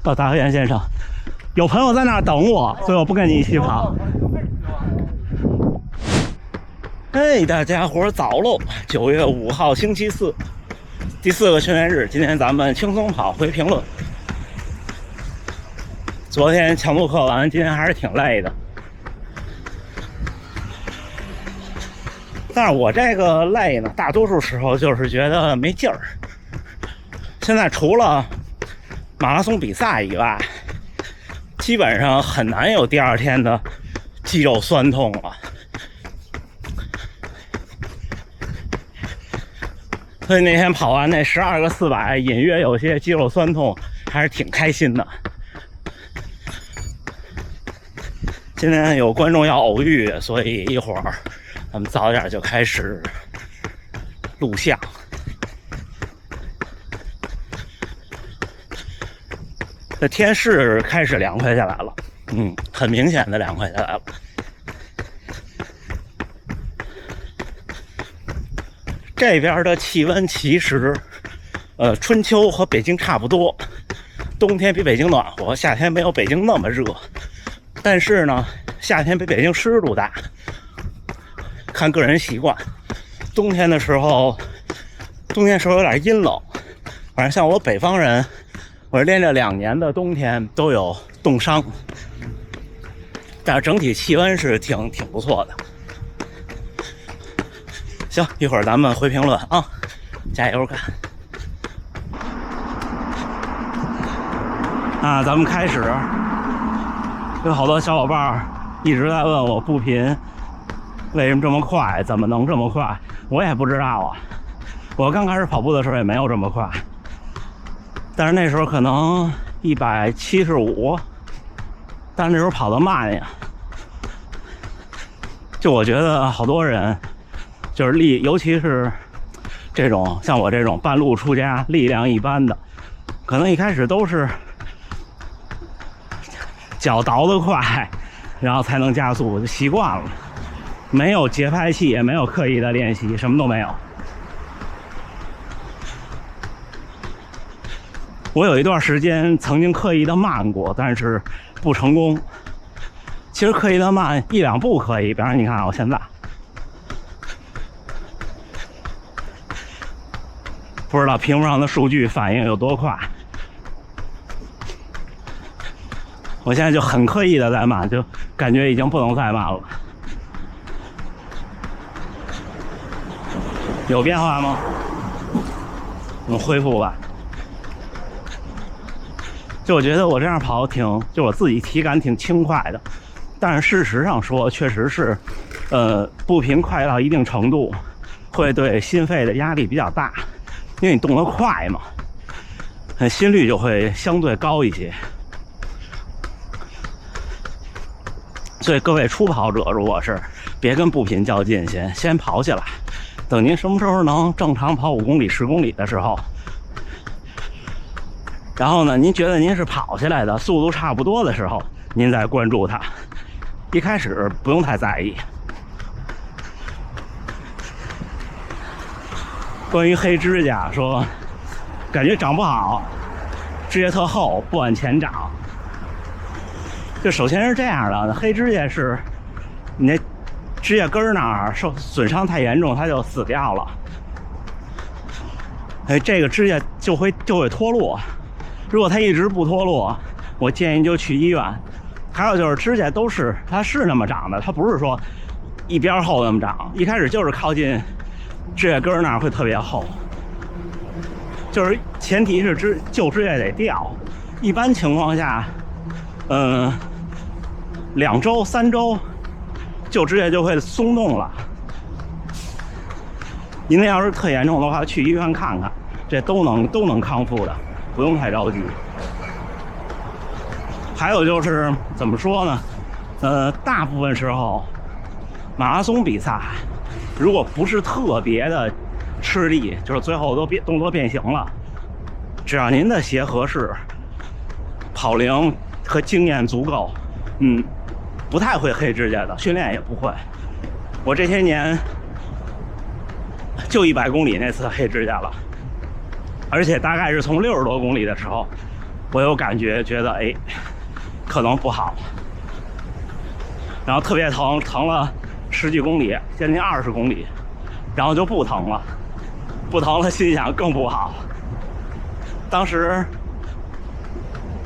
到大河沿线上，有朋友在那儿等我，所以我不跟你一起跑。嘿，大家伙早喽！9月5号星期四，第4个训练日，今天咱们轻松跑回评论。昨天强度课完，今天还是挺累的。但是我这个累呢，大多数时候就是觉得没劲儿。现在除了马拉松比赛以外，基本上很难有第二天的肌肉酸痛了。所以那天跑完那12个400，隐约有些肌肉酸痛，还是挺开心的。今天有观众要偶遇，所以一会儿咱们早点就开始录像。这天是开始凉快下来了，很明显的凉快下来了。这边的气温其实，春秋和北京差不多，冬天比北京暖和，夏天没有北京那么热。但是呢，夏天比北京湿度大，看个人习惯。冬天的时候有点阴冷，反正像我北方人，我连着2年的冬天都有冻伤，但是整体气温是挺不错的。行，一会儿咱们回评论啊，加油干！咱们开始。有好多小伙伴一直在问我步频为什么这么快，怎么能这么快？我也不知道啊。我刚开始跑步的时候也没有这么快，但是那时候可能175，但是那时候跑得慢呀。就我觉得好多人就是尤其是这种像我这种半路出家、力量一般的，可能一开始都是脚倒得快，然后才能加速，就习惯了，没有节拍器，也没有刻意的练习，什么都没有。我有一段时间曾经刻意的慢过，但是不成功。其实刻意的慢1、2步可以，比方说你看我现在，不知道屏幕上的数据反应有多快。我现在就很刻意的在慢，就感觉已经不能再慢了。有变化吗？我们恢复吧。就我觉得我这样跑就我自己体感挺轻快的，但是事实上说，确实是，步频快到一定程度，会对心肺的压力比较大，因为你动得快嘛，心率就会相对高一些。所以各位初跑者，如果是别跟步频较劲，先跑起来，等您什么时候能正常跑5公里、10公里的时候，然后呢，您觉得您是跑下来的，速度差不多的时候，您再关注它。一开始不用太在意。关于黑指甲，说感觉长不好，指甲特厚，不往前长。就首先是这样的，黑指甲是你那指甲根那儿损伤太严重，它就死掉了。这个指甲就会脱落。如果它一直不脱落，我建议就去医院。还有就是指甲它是那么长的，它不是说一边厚那么长，一开始就是靠近指甲根那儿会特别厚。就是前提是旧指甲得掉，一般情况下2周3周旧指甲就会松动了。您要是特严重的话，去医院看看，这都能康复的，不用太着急。还有就是怎么说呢？大部分时候马拉松比赛，如果不是特别的吃力，就是最后都动作变形了，只要您的鞋合适，跑龄和经验足够，不太会黑指甲的，训练也不会。我这些年就100公里那次黑指甲了，而且大概是从60多公里的时候我有感觉，觉得哎，可能不好，然后特别疼，疼了10几公里，将近20公里，然后就不疼了，不疼了，心想更不好。当时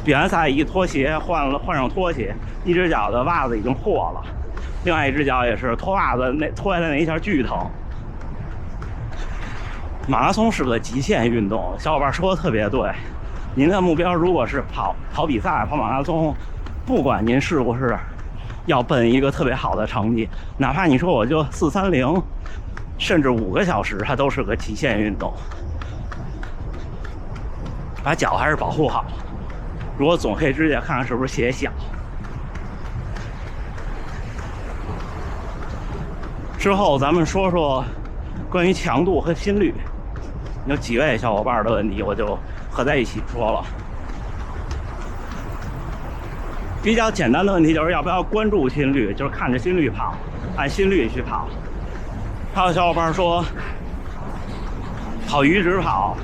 比完赛一脱鞋，换上拖鞋，一只脚的袜子已经破了，另外一只脚也是脱袜子脱下来那一下巨疼。马拉松是个极限运动，小伙伴说的特别对。您的目标如果是跑比赛、跑马拉松，不管您是不是要奔一个特别好的成绩，哪怕你说我就430，甚至5个小时，它都是个极限运动。把脚还是保护好。如果总黑指甲，看看是不是鞋小。之后咱们说说关于强度和心率，有几位小伙伴的问题，我就合在一起说了。比较简单的问题就是要不要关注心率，就是看着心率跑，按心率去跑。还有小伙伴说跑阈值跑，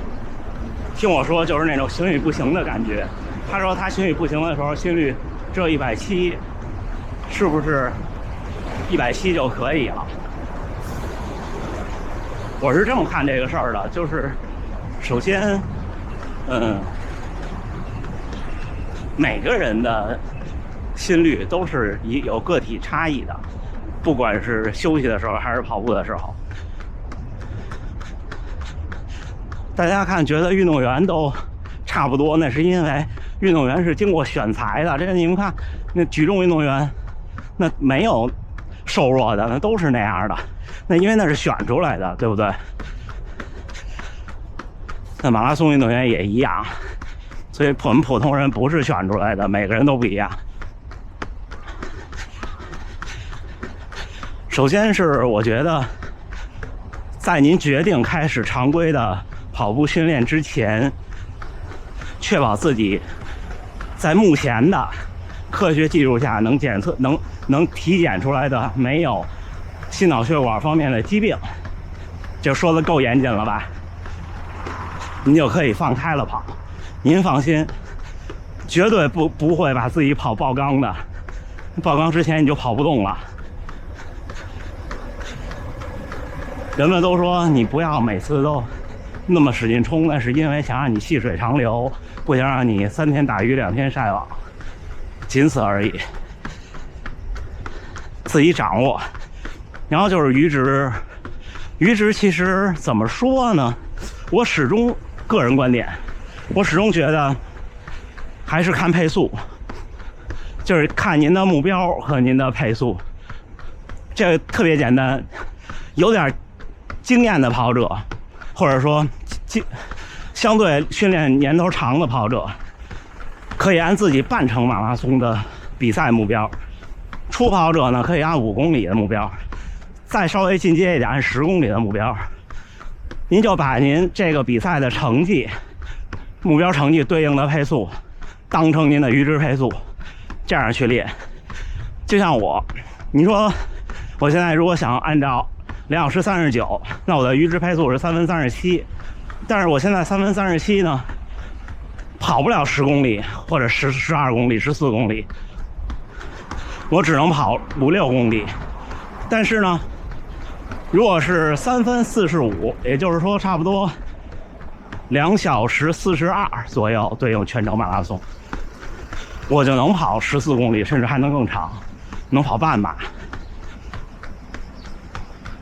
听我说就是那种心率不行的感觉。他说他心率不行的时候心率只有170，是不是170就可以了？我是这么看这个事儿的，就是首先每个人的心率都是有个体差异的，不管是休息的时候还是跑步的时候。大家看觉得运动员都差不多，那是因为运动员是经过选材的。这你们看那举重运动员，那没有瘦弱的，那都是那样的，那因为那是选出来的，对不对？那马拉松运动员也一样，所以我们普通人不是选出来的，每个人都不一样。首先是我觉得在您决定开始常规的跑步训练之前，确保自己在目前的科学技术下能检测能体检出来的没有心脑血管方面的疾病，就说的够严谨了吧？您就可以放开了跑。您放心，绝对不会把自己跑爆缸的，爆缸之前你就跑不动了。人们都说你不要每次都那么使劲冲，那是因为想让你细水长流，不想让你3天打鱼2天晒网，仅此而已。自己掌握。然后就是阈值，阈值其实怎么说呢？我始终个人观点，我始终觉得还是看配速，就是看您的目标和您的配速。这个特别简单，有点经验的跑者，或者说相对训练年头长的跑者，可以按自己半程马拉松的比赛目标；初跑者呢，可以按5公里的目标；再稍微进阶一点，按10公里的目标。您就把您这个比赛的成绩、目标成绩对应的配速当成您的阈值配速，这样去练。就像你说我现在如果想按照2小时39，那我的阈值配速是3分37，但是我现在3分37呢，跑不了10公里或者12公里、14公里，我只能跑5、6公里。但是呢，如果是3分45，也就是说差不多2小时42左右对应全程马拉松，我就能跑14公里，甚至还能更长，能跑半马。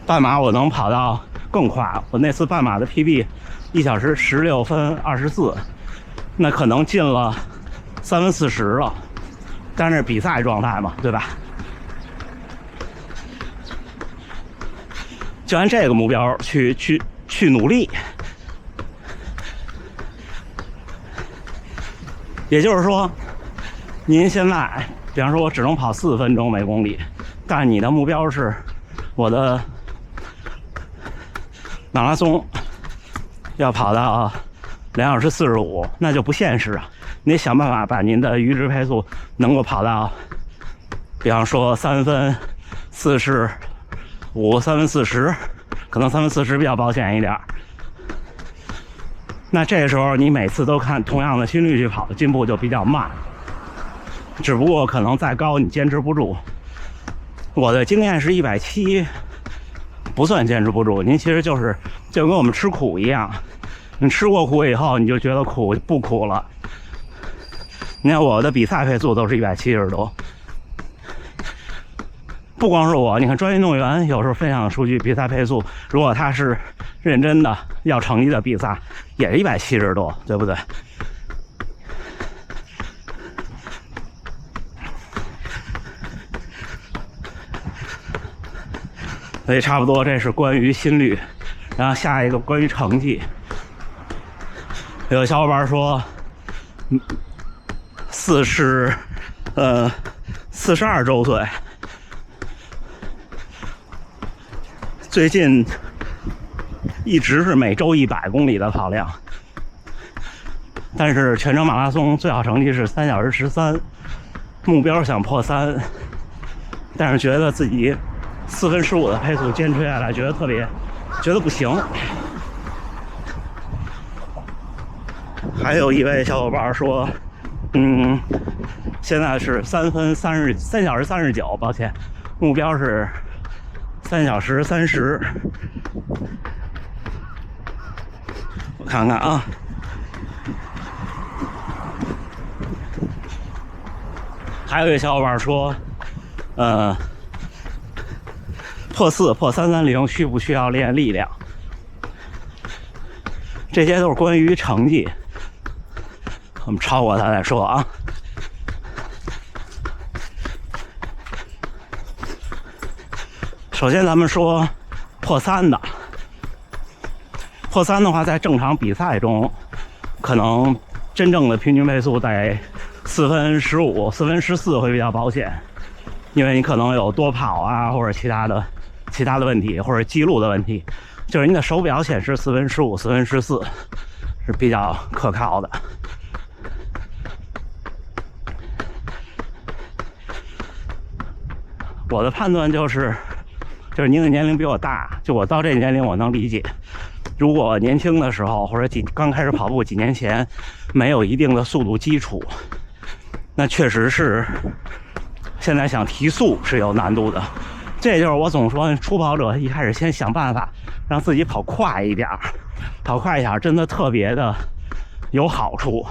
半马我能跑到更快，我那次半马的 PB 1小时16分24，那可能进了3分40了，但是比赛状态嘛，对吧？就按这个目标去努力。也就是说，您现在比方说我只能跑4分钟每公里，但你的目标是我的马拉松要跑到2小时45，那就不现实啊！你得想办法把您的阈值配速能够跑到，比方说3分45、3分40，可能3分40比较保险一点。那这个时候你每次都看同样的心率去跑，进步就比较慢。只不过可能再高你坚持不住。我的经验是170不算坚持不住，您其实就跟我们吃苦一样，你吃过苦以后你就觉得苦不苦了。你看我的比赛配速都是170多，不光是我，你看专业运动员有时候分享数据比赛配速，如果他是认真的要成绩的比赛，也是170多，对不对？所以差不多这是关于心率，然后下一个关于成绩。有个小伙伴说42周岁，最近一直是每周100公里的跑量，但是全程马拉松最好成绩是3小时13，目标想破3，但是觉得自己4分15的配速坚持下来，觉得不行。还有一位小伙伴说，现在是3小时39，抱歉，目标是3小时30。我看看啊，还有一个小伙伴说，破4破330需不需要练力量？这些都是关于成绩，我们超过他再说啊。首先咱们说破3的，破3的话，在正常比赛中，可能真正的平均配速在4分15、4分14会比较保险，因为你可能有多跑啊，或者其他的问题，或者记录的问题，就是你的手表显示4分15、4分14是比较可靠的。我的判断就是您的年龄比我大，就我到这年龄我能理解。如果年轻的时候或者刚开始跑步几年前没有一定的速度基础，那确实是现在想提速是有难度的。这就是我总说，初跑者一开始先想办法让自己跑快一点，跑快一点真的特别的有好处。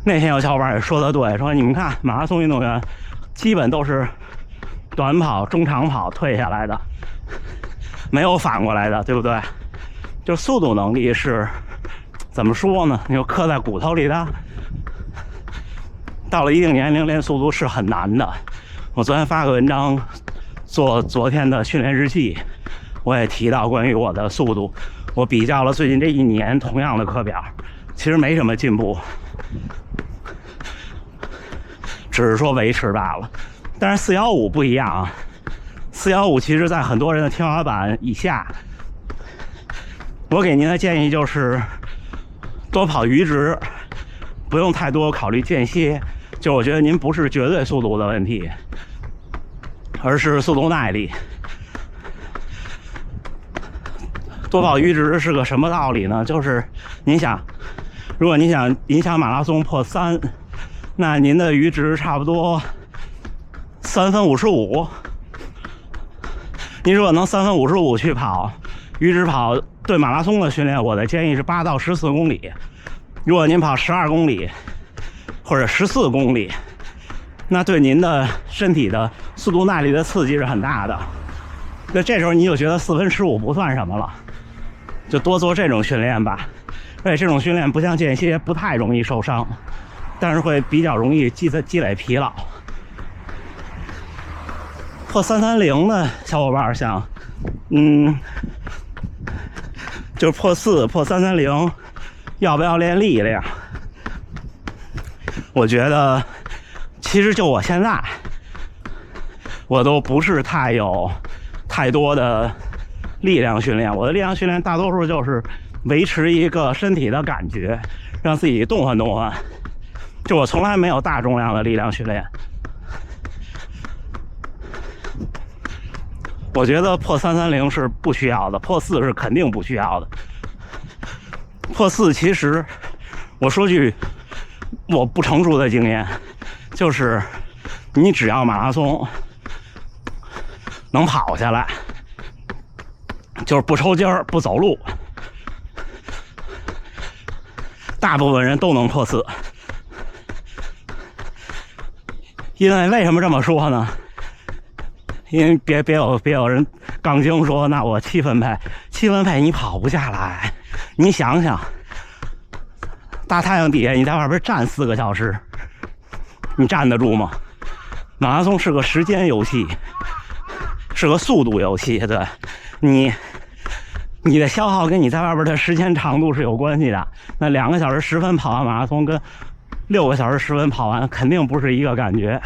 那天有小伙伴也说的对，说你们看马拉松运动员基本都是短跑、中长跑退下来的，没有反过来的，对不对？就速度能力是怎么说呢？你就刻在骨头里的。到了一定年龄练速度是很难的。我昨天发个文章做昨天的训练日记，我也提到关于我的速度，我比较了最近这1年同样的课表，其实没什么进步，只是说维持罢了。但是415不一样啊，415其实在很多人的天花板以下。我给您的建议就是多跑阈值，不用太多考虑间歇。就我觉得您不是绝对速度的问题，而是速度耐力。多跑阈值是个什么道理呢？就是您想，如果您想马拉松破3，那您的阈值差不多3分55。您如果能3分55去跑阈值跑，对马拉松的训练，我的建议是8到14公里。如果您跑12公里或者14公里，那对您的身体的速度耐力的刺激是很大的。那这时候你就觉得4分15不算什么了，就多做这种训练吧。而且这种训练不像间歇，不太容易受伤，但是会比较容易积累疲劳。破330的小伙伴想，就是破4、破330，要不要练力量？我觉得，其实就我现在，我都不是有太多的力量训练。我的力量训练大多数就是维持一个身体的感觉，让自己动换动换。就我从来没有大重量的力量训练。我觉得破330是不需要的，破4是肯定不需要的。破4其实我说句我不成熟的经验，就是你只要马拉松能跑下来，就是不抽筋儿不走路，大部分人都能破4。因为什么这么说呢？因为别有人杠精说，那我7分配你跑不下来。你想想，大太阳底下你在外边站4个小时，你站得住吗？马拉松是个时间游戏，是个速度游戏，对，你的消耗跟你在外边的时间长度是有关系的。那2个小时10分跑完马拉松跟6个小时10分跑完肯定不是一个感觉，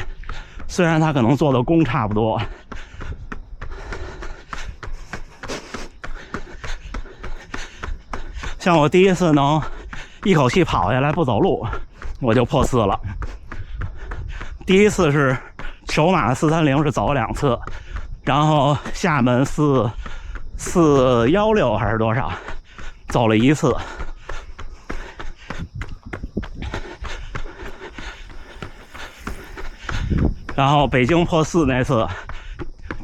虽然他可能做的功差不多。像我第一次能一口气跑下来不走路，我就破4了。第一次是首马430是走了2次，然后厦门416还是多少，走了1次。然后北京破4那次，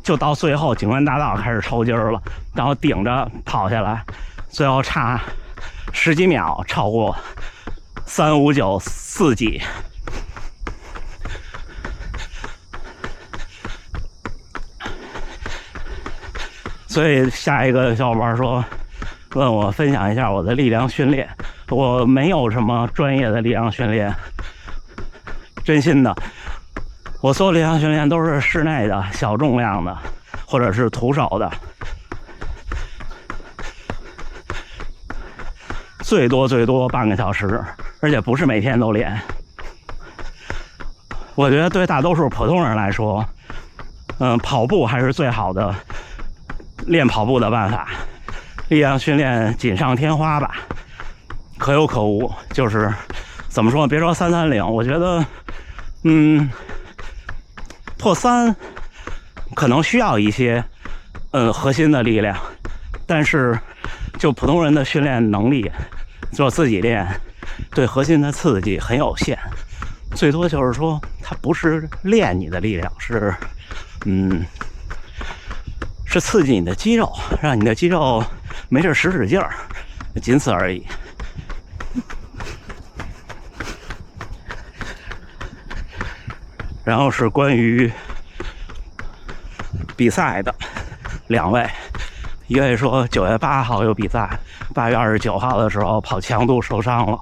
就到最后景观大道开始抽筋了，然后顶着跑下来，最后差10几秒超过359.4几。所以下一个小伙伴说，问我分享一下我的力量训练。我没有什么专业的力量训练，真心的。我做力量训练都是室内的小重量的，或者是徒手的，最多半个小时，而且不是每天都练。我觉得对大多数普通人来说，跑步还是最好的练跑步的办法。力量训练锦上添花吧，可有可无。就是怎么说，别说330，我觉得破3可能需要一些核心的力量，但是就普通人的训练能力，做自己练，对核心的刺激很有限。最多就是说，它不是练你的力量，是刺激你的肌肉，让你的肌肉没事使劲儿，仅此而已。然后是关于比赛的2位，一位说9月8号有比赛，8月29号的时候跑强度受伤了。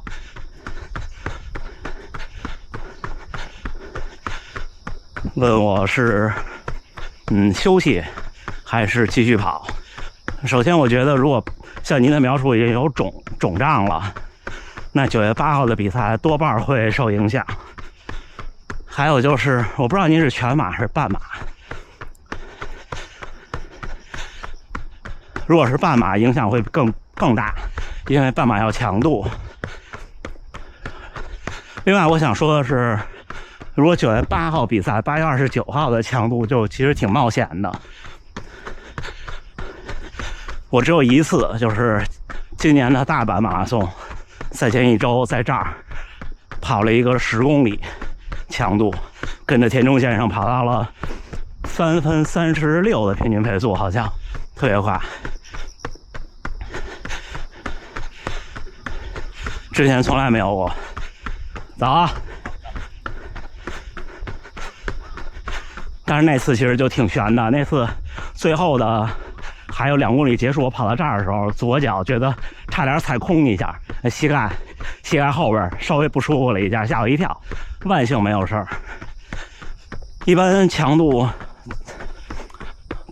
问我是休息还是继续跑。首先我觉得如果像您的描述已经有肿胀了，那9月8号的比赛多半会受影响。还有就是我不知道您是全马还是半马，如果是半马影响会更大，因为半马要强度。另外我想说的是，如果9月8号比赛8月29号的强度就其实挺冒险的。我只有1次，就是今年的大阪马拉松赛前1周在这儿跑了一个10公里强度，跟着田中先生跑到了3分36的平均配速，好像特别快。之前从来没有过。早啊！但是那次其实就挺悬的，那次最后的还有2公里结束，我跑到这儿的时候，左脚觉得差点踩空一下，膝盖后边稍微不舒服了一下，吓我一跳，万幸没有事儿。一般强度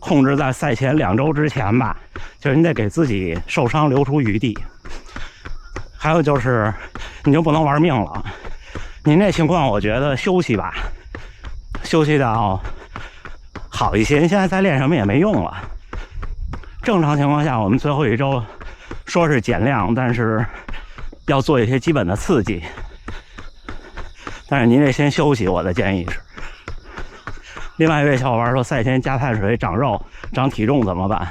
控制在赛前2周之前吧，就是你得给自己受伤留出余地。还有就是你就不能玩命了，您这情况我觉得休息吧，休息到好一些。现在再练什么也没用了。正常情况下我们最后1周说是减量，但是要做一些基本的刺激。但是您这先休息，我的建议是。另外一位小伙伴说，赛前加碳水长肉长体重怎么办？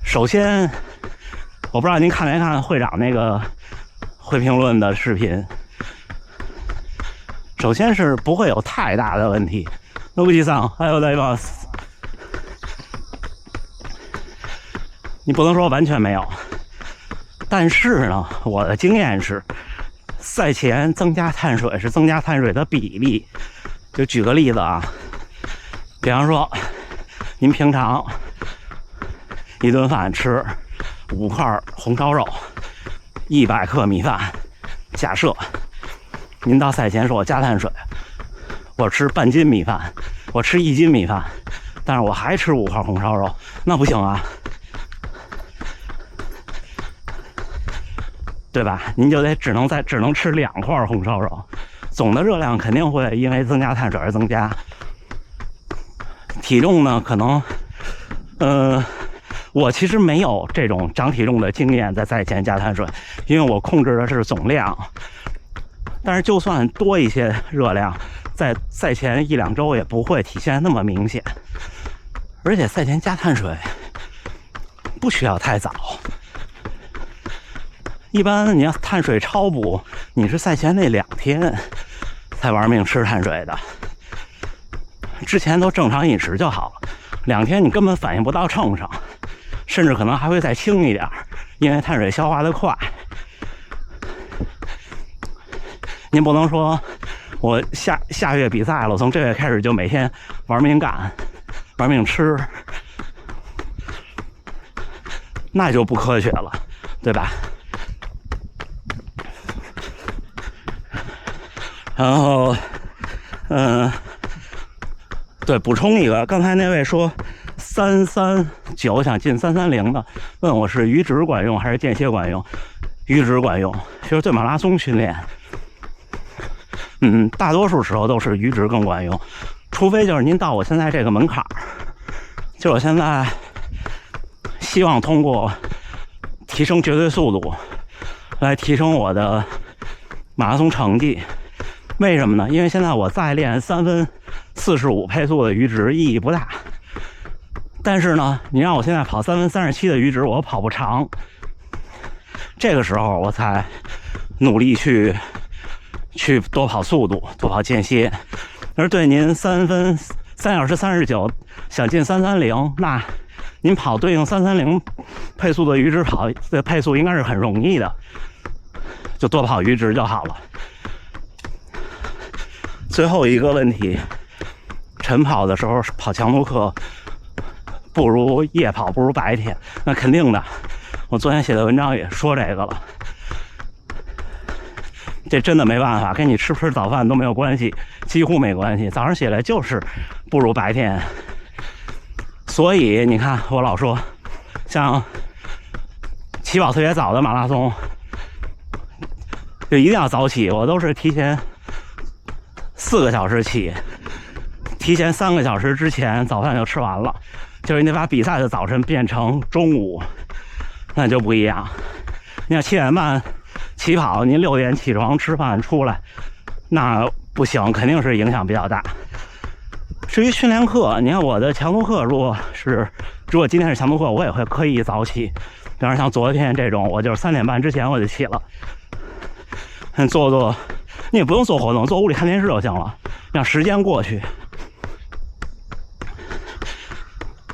首先我不知道您看没看会长那个会评论的视频。首先是不会有太大的问题。野口さん、おはようございます。你不能说完全没有，但是呢，我的经验是，赛前增加碳水是增加碳水的比例。就举个例子啊，比方说，您平常一顿饭吃5块红烧肉，100克米饭，假设您到赛前说我加碳水，我吃半斤米饭，我吃1斤米饭，但是我还吃5块红烧肉，那不行啊，对吧？您就得只能吃2块红烧肉，总的热量肯定会因为增加碳水而增加。体重呢，可能，我其实没有这种长体重的经验，在赛前加碳水，因为我控制的是总量。但是就算多一些热量，在赛前1-2周也不会体现那么明显。而且赛前加碳水不需要太早，一般你要碳水超补，你是赛前那2天才玩命吃碳水的，之前都正常饮食就好了。2天你根本反应不到秤上，甚至可能还会再轻一点，因为碳水消化的快。您不能说我下月比赛了，从这月开始就每天玩命干，玩命吃，那就不科学了，对吧？然后，对，补充一个，刚才那位说339想进330的，问我是阈值管用还是间歇管用？阈值管用，其实对马拉松训练，大多数时候都是阈值更管用，除非就是您到我现在这个门槛，就我现在希望通过提升绝对速度来提升我的马拉松成绩。为什么呢？因为现在我再练3分45配速的阈值意义不大，但是呢，你让我现在跑3分37的阈值，我跑不长。这个时候我才努力去多跑速度，多跑间歇。而对您3小时39想进330，那您跑对应330配速的阈值跑的配速应该是很容易的，就多跑阈值就好了。最后一个问题，晨跑的时候跑强度课不如夜跑，不如白天，那肯定的。我昨天写的文章也说这个了，这真的没办法，跟你吃不吃早饭都没有关系，几乎没关系。早上起来就是不如白天。所以你看，我老说，像起跑特别早的马拉松，就一定要早起。我都是提前4个小时起，提前3个小时之前早饭就吃完了，就是你把比赛的早晨变成中午，那就不一样。你要7点半起跑，您6点起床吃饭出来，那不行，肯定是影响比较大。至于训练课，你看我的强度课，如果今天是强度课，我也会刻意早起。比方像昨天这种，我就是3点半之前我就起了，做，你也不用做活动，做屋里看电视就行了，让时间过去。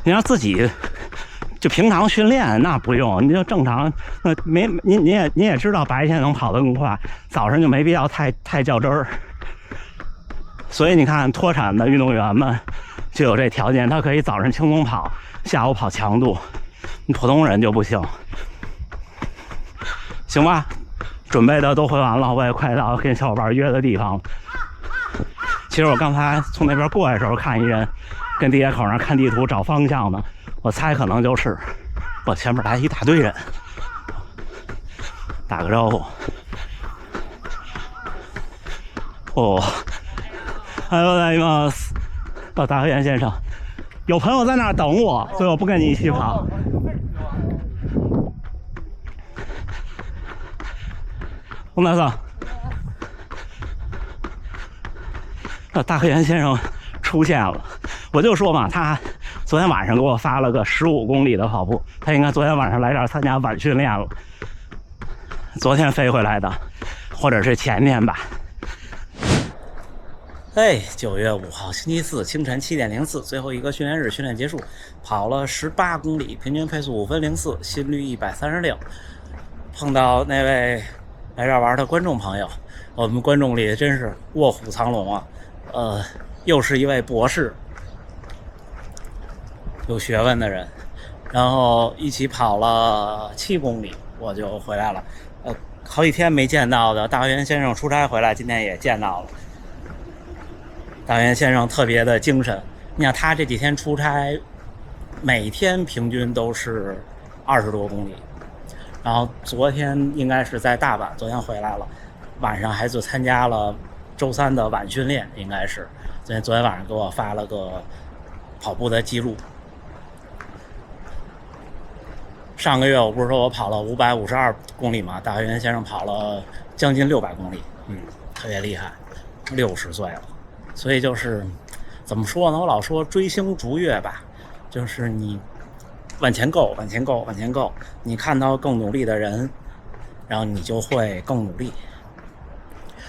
你让自己就平常训练那不用，你就正常，你也知道白天能跑得更快，早上就没必要太较真儿。所以你看脱产的运动员们就有这条件，他可以早上轻松跑，下午跑强度，普通人就不行。行吧，准备的都回完了，我也快到跟小伙伴约的地方了。其实我刚才从那边过来的时候，看一人跟地铁口上看地图找方向呢，我猜可能就是我前面来一大堆人，打个招呼。哦，还有来吗？大和源先生，有朋友在那儿等我，所以我不跟你一起跑。洪大嫂，大和源先生出现了，我就说嘛，他昨天晚上给我发了个15公里的跑步，他应该昨天晚上来这儿参加晚训练了，昨天飞回来的，或者是前天吧。9月5号星期四清晨7点04，最后一个训练日训练结束，跑了18公里，平均配速5分04，心率136。碰到那位来这儿玩的观众朋友，我们观众里真是卧虎藏龙啊！又是一位博士，有学问的人，然后一起跑了7公里，我就回来了。好几天没见到的大元先生出差回来，今天也见到了。大元先生特别的精神，你看他这几天出差，每天平均都是20多公里。然后昨天应该是在大阪，昨天回来了，晚上还就参加了周3的晚训练，应该是昨天晚上给我发了个跑步的记录。上个月我不是说我跑了552公里吗？大元先生跑了将近600公里，特别厉害，60岁了。所以就是怎么说呢？我老说追星逐月吧，就是你往前够，往前够，往前够，你看到更努力的人，然后你就会更努力。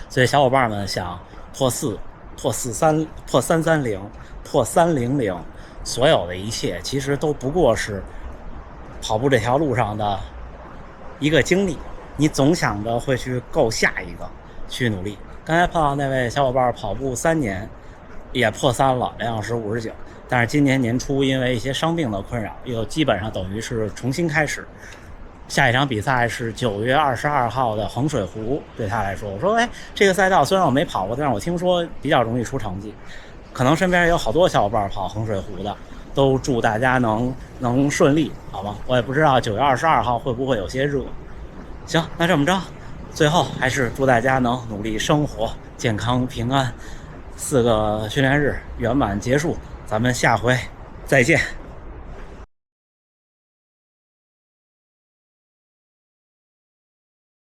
所以小伙伴们想破4、破43、破330、破300，所有的一切其实都不过是跑步这条路上的一个经历，你总想着会去够下一个，去努力。刚才碰到那位小伙伴跑步3年，也破3了，2小时59。但是今年年初因为一些伤病的困扰，又基本上等于是重新开始。下一场比赛是9月22号的衡水湖，对他来说，我说这个赛道虽然我没跑过，但是我听说比较容易出成绩。可能身边也有好多小伙伴跑衡水湖的，都祝大家能顺利，好吗？我也不知道9月22号会不会有些热。行，那这么着，最后还是祝大家能努力生活，健康平安。4个训练日圆满结束，咱们下回再见。